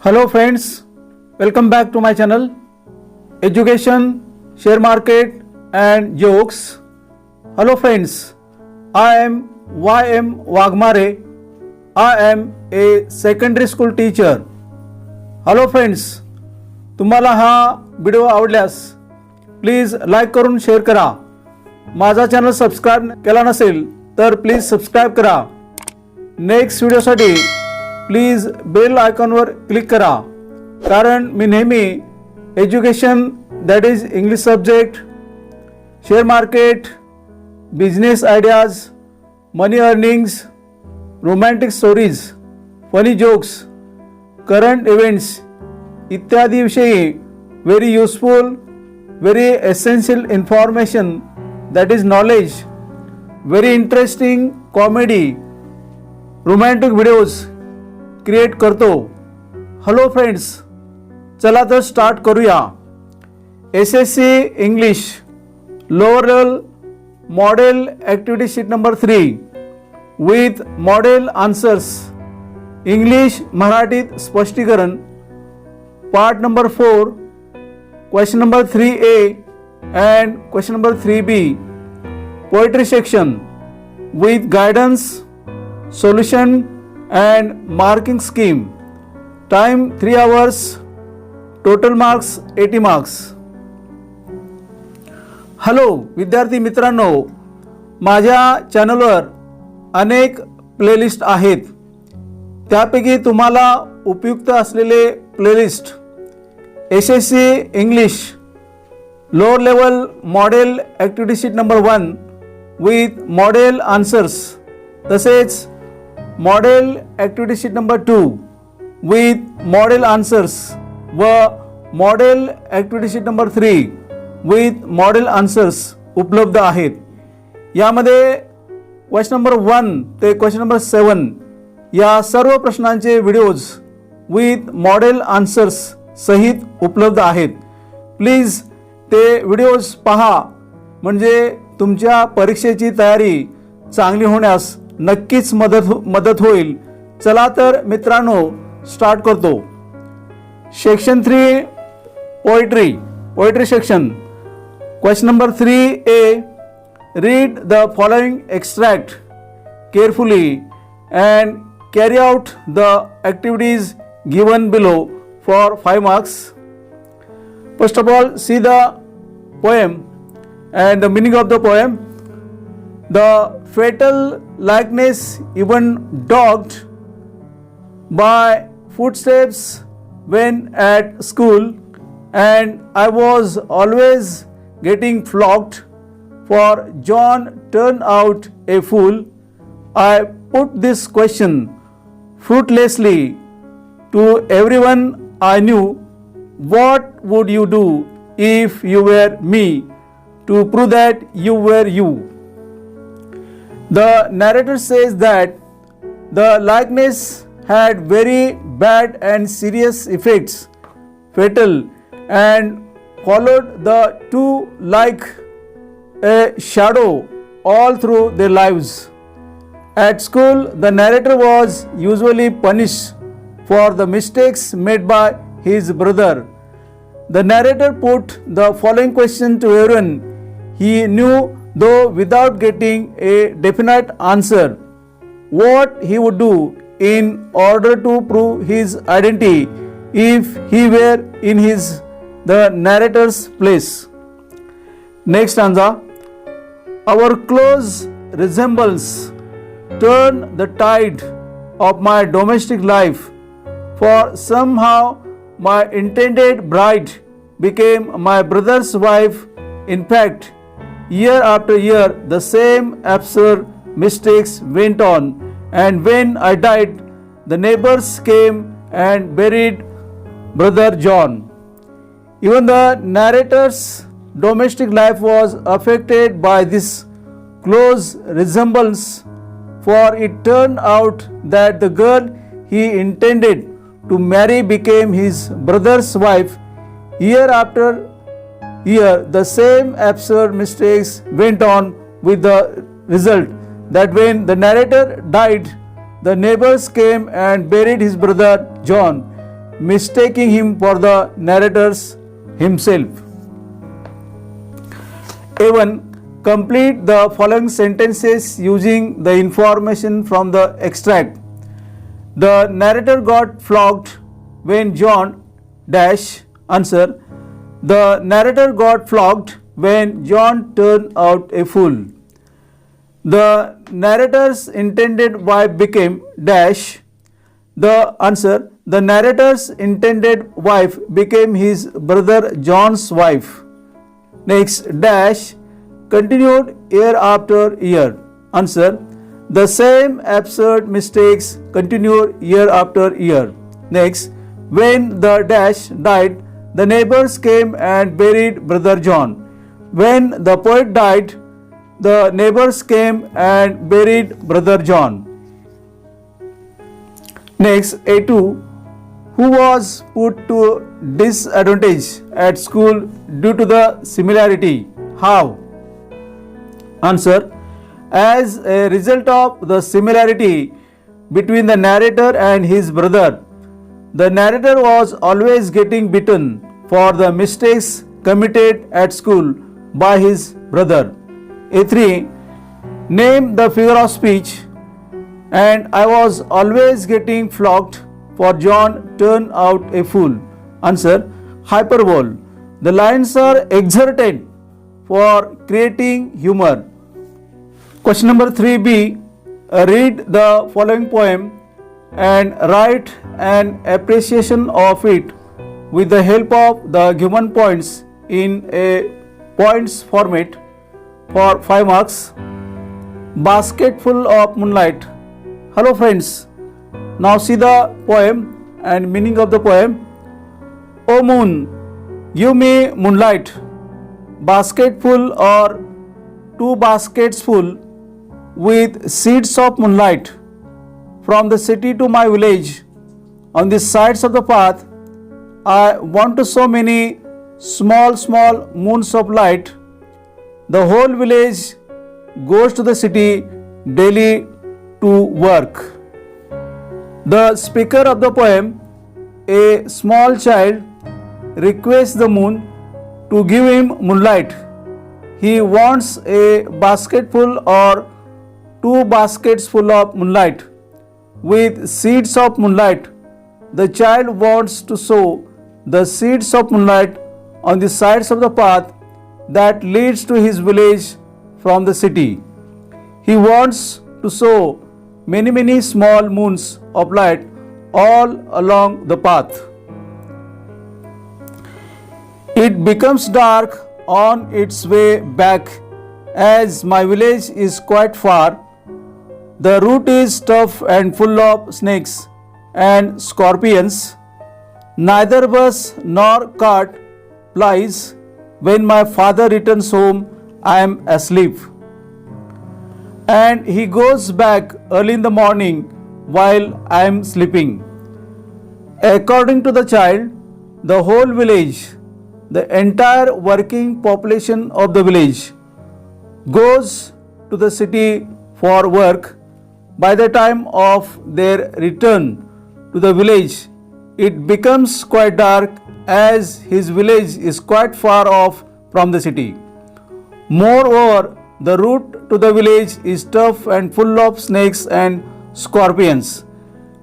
Hello friends, welcome back to my channel. Education, share market and jokes. Hello friends, I am Y.M. Waghmare. I am a secondary school teacher. Hello friends, तुम्हाला हा video आवडल्यास please like करून share करा. माझा channel subscribe केला नसेल तर please subscribe करा. नेक्स्ट व्हिडिओसाठी प्लीज बेल आयकॉनवर क्लिक करा, कारण मी नेहमी education that is English subject, share market, business ideas, money earnings, romantic stories, funny jokes, current events इत्यादी विषयी very useful, very essential information that is knowledge, very interesting comedy, romantic videos create करतो. Hello friends, चला तर start करूया. S.S.C English lower level model activity sheet number 3 with model answers, English मराठीत स्पष्टीकरण, part number 4, question number 3A and question number 3B, poetry section with guidance, solution and marking scheme. Time 3 hours, total marks 80 marks. Hello विद्यार्थी मित्रांनो, माझ्या चॅनलवर अनेक playlist आहेत. त्यापैकी तुम्हाला उपयुक्त असलेले playlist S.S.C English lower level model activity sheet number 1 with model answers, तसेच model activity sheet number 2 with model answers व model activity sheet number 3 with model answers उपलब्ध आहेत. यामध्ये क्वेश्चन नंबर 1 ते क्वेश्चन नंबर 7 या सर्व प्रश्नांचे व्हिडिओज विथ मॉडेल आन्सर्स सहित उपलब्ध आहेत. प्लीज ते व्हिडिओज पहा, म्हणजे तुमच्या परीक्षेची तयारी चांगली होण्यास नक्कीच मदत होईल. चला तर मित्रांनो स्टार्ट करतो. Section 3 poetry section. Question number 3A, read the following extract carefully and carry out the activities given below for 5 marks. First of all, see the poem and the meaning of the poem. The fatal likeness even dogged by footsteps when at school, and I was always getting flogged, for John turned out a fool. I put this question fruitlessly to everyone I knew. What would you do if you were me, to prove that you were you? The narrator says that the likeness had very bad and serious effects, fatal, and followed the two like a shadow all through their lives. At school, the narrator was usually punished for the mistakes made by his brother. The narrator put the following question to everyone he knew, though without getting a definite answer: what he would do in order to prove his identity if he were in the narrator's place. Next stanza. Our close resemblance turn the tide of my domestic life, for somehow my intended bride became my brother's wife. In fact, year after year the same absurd mistakes went on, and when I died, the neighbors came and buried brother John. Even the narrator's domestic life was affected by this close resemblance, for it turned out that the girl he intended to marry became his brother's wife. Year after year, the same absurd mistakes went on, with the result that when the narrator died, the neighbors came and buried his brother John, mistaking him for the narrator himself. A1. Complete the following sentences using the information from the extract. The narrator got flogged when John dash. Answer. The narrator got flogged when John turned out a fool. The narrator's intended wife became dash. The answer. The narrator's intended wife became his brother John's wife. Next, dash continued year after year. Answer. The same absurd mistakes continued year after year. Next, when the dash died, the neighbors came and buried brother John. When the poet died, the neighbors came and buried brother John. Next, A2. Who was put to disadvantage at school due to the similarity? How? Answer. As a result of the similarity between the narrator and his brother, the narrator was always getting beaten for the mistakes committed at school by his brother. A3. Name the figure of speech. And I was always getting flogged for John turned out a fool. Answer. Hyperbole. The lines are exerted for creating humor. Question number 3B. Read the following poem and write an appreciation of it with the help of the given points in a points format for 5 marks. Basketful of moonlight. Hello friends, now see the poem and meaning of the poem. O moon, give me moonlight, basketful or 2 baskets full with seeds of moonlight. From the city to my village, on the sides of the path, I want to so many small moons of light. The whole village goes to the city daily to work. The speaker of the poem, a small child, requests the moon to give him moonlight. He wants a basketful or 2 baskets full of moonlight with seeds of moonlight. The child wants to sow the seeds of moonlight on the sides of the path that leads to his village from the city. He wants to sow many small moons of light all along the path. It becomes dark on its way back as my village is quite far. The route is tough and full of snakes and scorpions. Neither bus nor cart plies. When my father returns home, I am asleep. And he goes back early in the morning while I am sleeping. According to the child, the whole village, the entire working population of the village, goes to the city for work. By the time of their return to the village, it becomes quite dark as his village is quite far off from the city. Moreover, the route to the village is tough and full of snakes and scorpions.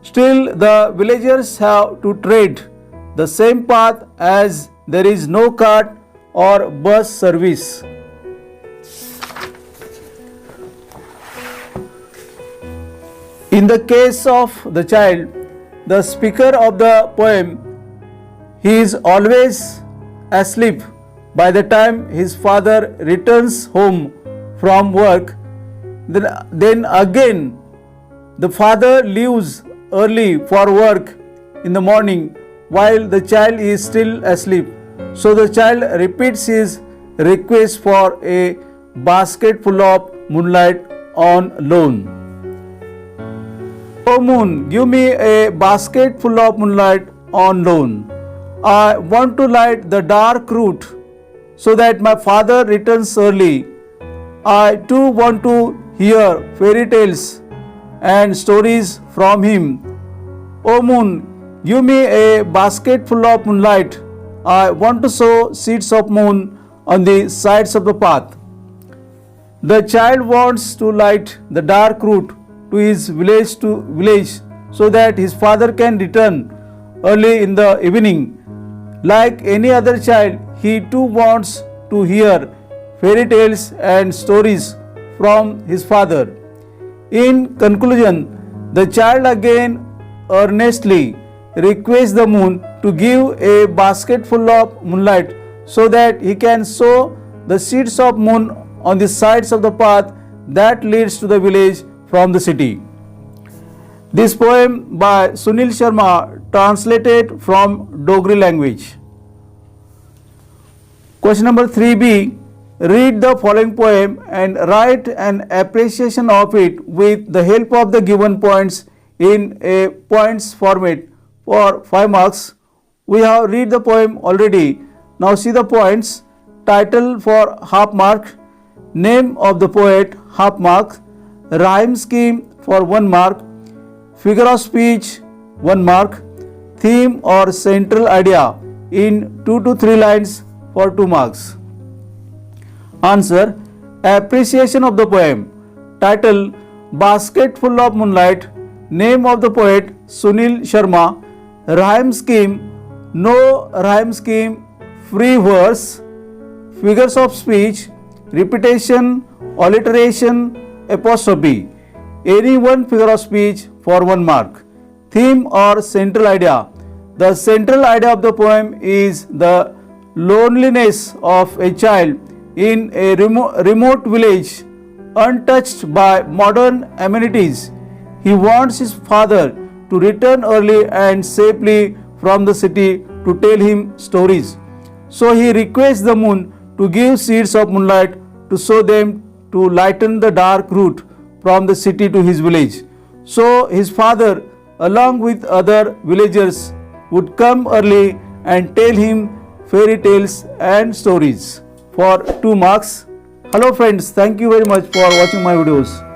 Still, the villagers have to tread the same path as there is no cart or bus service. In the case of the child, the speaker of the poem, he is always asleep by the time his father returns home from work. Then again, the father leaves early for work in the morning while the child is still asleep. So the child repeats his request for a basket full of moonlight on loan. O moon, give me a basket full of moonlight on loan. I want to light the dark route so that my father returns early. I too want to hear fairy tales and stories from him. O moon, give me a basket full of moonlight. I want to sow seeds of moon on the sides of the path. The child wants to light the dark route to his village so that his father can return early in the evening. Like any other child, he too wants to hear fairy tales and stories from his father. In conclusion, the child again earnestly requests the moon to give a basket full of moonlight so that he can sow the seeds of moon on the sides of the path that leads to the village from the city. This poem by Sunil Sharma, translated from Dogri language. Question number 3B. Read the following poem and write an appreciation of it with the help of the given points in a points format for 5 marks. We have read the poem already. Now see the points. Title for half mark, name of the poet half mark, rhyme scheme for 1 mark, figure of speech 1 mark, theme or central idea in 2 to 3 lines for 2 marks. Answer. Appreciation of the poem. Title, Basket Full of Moonlight. Name of the poet Sunil Sharma. Rhyme scheme, no rhyme scheme, free verse. Figures of speech, repetition, alliteration, apostrophe. Any one figure of speech for 1 mark. Theme or central idea. The central idea of the poem is the loneliness of a child in a remote village untouched by modern amenities. He wants his father to return early and safely from the city to tell him stories. So he requests the moon to give seeds of moonlight to sow them to lighten the dark route from the city to his village. So his father, along with other villagers, would come early and tell him fairy tales and stories for 2 marks. Hello friends, thank you very much for watching my videos.